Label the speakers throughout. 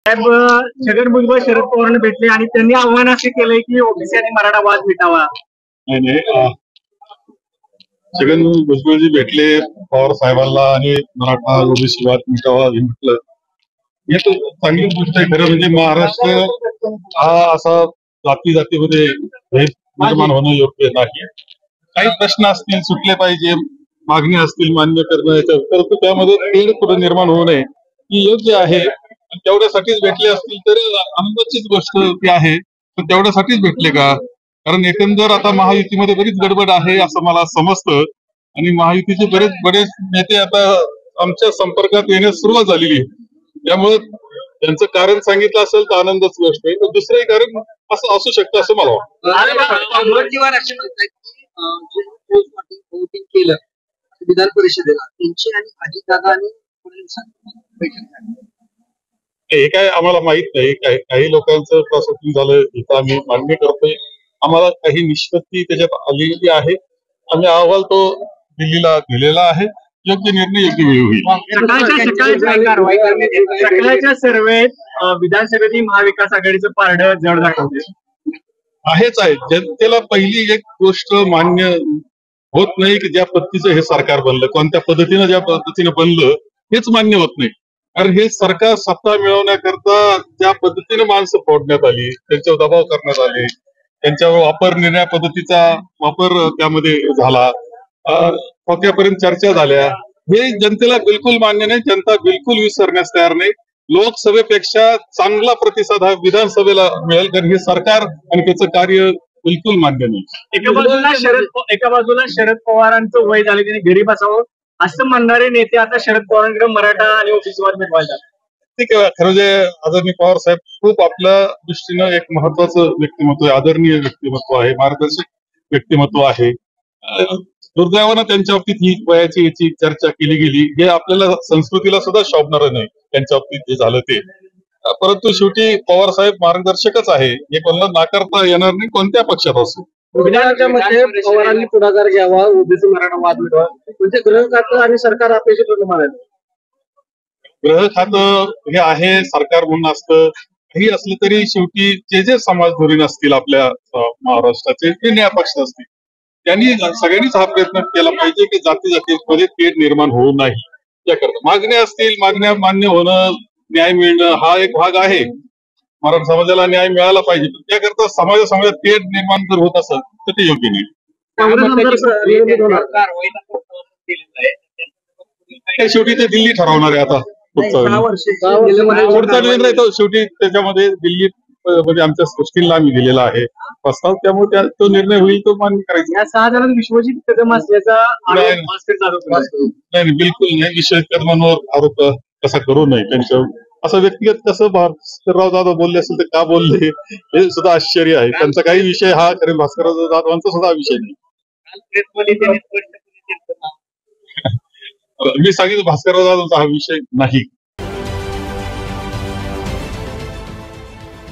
Speaker 1: साहेब छगन भुजबळ शरद पवारांना भेटले आणि त्यांनी आव्हान असे केलंय की ओबीसी आणि मराठा वाद मिटावा.
Speaker 2: छगन भुजबळजी भेटले पवार साहेबांना आणि मराठा ओबीसी वाद मिटावा हे म्हटलं, हे तर चांगली गोष्ट आहे. खरं म्हणजे महाराष्ट्र हा असा जाती जातीमध्ये निर्माण होणं योग्य नाही. काही प्रश्न असतील सुटले पाहिजे, मागणी असतील मान्य करणं, परंतु त्यामध्ये तेढ कुठं निर्माण होऊ नये ही योग्य आहे. तेवढ्यासाठीच भेटले असतील तर आनंदाचीच गोष्ट ती आहे. पण तेवढ्यासाठीच भेटले का? कारण एकंदर आता महायुतीमध्ये बरीच गडबड आहे असं मला समजतं आणि महायुतीचे बरेच नेते आता आमच्या संपर्कात येण्यास सुरुवात झालेली आहे. त्यामुळे त्यांचं कारण सांगितलं असेल तर आनंदाची गोष्ट आहे. तर दुसरंही कारण असं असू शकतं असं मला
Speaker 3: वाटतं. केलं विधान परिषदेला त्यांची आणि अजितदादा आणि
Speaker 2: हे काय आम्हाला माहित नाही. काही लोकांचं प्रॉसेसिंग झालं इथं आम्ही मान्य करतोय. आम्हाला काही निष्पत्ती त्याच्यात आलेली आहे. आम्ही अहवाल तो दिल्लीला दिलेला आहे. योग्य निर्णय योग्य वेळी होईल.
Speaker 1: सकाळच्या सर्वेत विधानसभेतील महाविकास आघाडीचं पारडं जड दाखवते
Speaker 2: आहेच आहे. जनतेला पहिली एक गोष्ट मान्य होत नाही की ज्या पद्धतीचं हे सरकार बनलं, कोणत्या पद्धतीनं ज्या पद्धतीने बनलं हेच मान्य होत नाही. कारण हे सरकार सत्ता मिळवण्याकरता ज्या पद्धतीने माणसं फोडण्यात आली, त्यांच्यावर दबाव करण्यात आले, त्यांच्यावर वापर निर्णय पद्धतीचा वापर त्यामध्ये झाला, खोक्यापर्यंत चर्चा झाल्या, हे जनतेला बिलकुल मान्य नाही. जनता बिलकुल विसरण्यास तयार नाही. लोकसभेपेक्षा चांगला प्रतिसाद हा विधानसभेला मिळेल, कारण हे सरकार आणि त्याचं कार्य बिलकुल मान्य नाही.
Speaker 1: एका बाजूला शरद पवारांचं वय झाले, त्यांनी घरी बसावं असं म्हणणारे नेते आता शरद पवारांकडे मराठा आणि ओबीसी वाद मिटवायचा.
Speaker 2: ठीक आहे. खरं जे आदरणीय पवार साहेब खूप आपल्या दृष्टीनं एक महत्वाचं व्यक्तिमत्व आहे, आदरणीय व्यक्तिमत्व आहे, मार्गदर्शक व्यक्तिमत्व आहे. दुर्दैवानं त्यांच्या बाबतीत ही वयाची याची चर्चा केली गेली, हे आपल्याला संस्कृतीला सुद्धा शोभणार नाही त्यांच्या बाबतीत जे झालं ते. परंतु शेवटी पवार साहेब मार्गदर्शकच आहे, हे कोणाला नाकारता येणार नाही कोणत्या पक्षात असो.
Speaker 3: विधानामध्ये पवारांनी पुढाकार घ्यावा, ओबीसी मराठा वाद मिटवा, म्हणजे गृह खातं आणि सरकार अपेक्षित म्हणाले.
Speaker 2: गृह खातं हे आहे सरकार म्हणून असतं, काही असलं तरी शेवटी जे समाज धोरण असतील आपल्या महाराष्ट्राचे ते न्यायपक्ष असतील, त्यांनी सगळ्यांनीच हा प्रयत्न केला पाहिजे की जाती जातीमध्ये तेढ निर्माण होऊ नाही. त्याकरता मागण्या असतील, मागण्या मान्य होणं, न्याय मिळणं हा एक भाग आहे. मराठा समाजाला न्याय मिळाला पाहिजे, पण त्याकरता समाजासमोर तेढ निर्माण जर होत असेल तर ते योग्य नाही. शेवटी ते दिल्ली ठरवणार आहे. आता पुढचा निर्णय तो शेवटी त्याच्यामध्ये दिल्लीत म्हणजे आमच्या गोष्टींना आम्ही दिलेला आहे प्रस्ताव, त्यामुळे तो निर्णय होईल तो मान्य करायचा.
Speaker 1: 6 जणांना विश्वजित कदम असल्याचा
Speaker 2: नाही, बिलकुल नाही. विश्वजित कदमांवर आरोप कसा करू नये. त्यांच्या असं व्यक्तिगत कसं भास्करराव जाधव बोलले असेल तर का बोलले हे सुद्धा आश्चर्य आहे. त्यांचा काही विषय हा खरे भास्करराव जाधवांचा सुद्धा विषय नाही. मी सांगितलं भास्करराव जाधवांचा हा विषय नाही.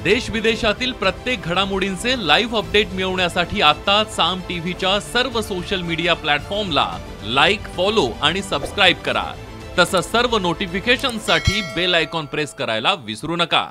Speaker 4: देश विदेशातील प्रत्येक घडामोडींचे लाईव्ह अपडेट मिळवण्यासाठी आता साम टीव्हीच्या सर्व सोशल मीडिया प्लॅटफॉर्मला लाईक, फॉलो आणि सबस्क्राईब करा. तसंच सर्व नोटिफिकेशनसाठी बेल आयकॉन प्रेस करायला विसरू नका.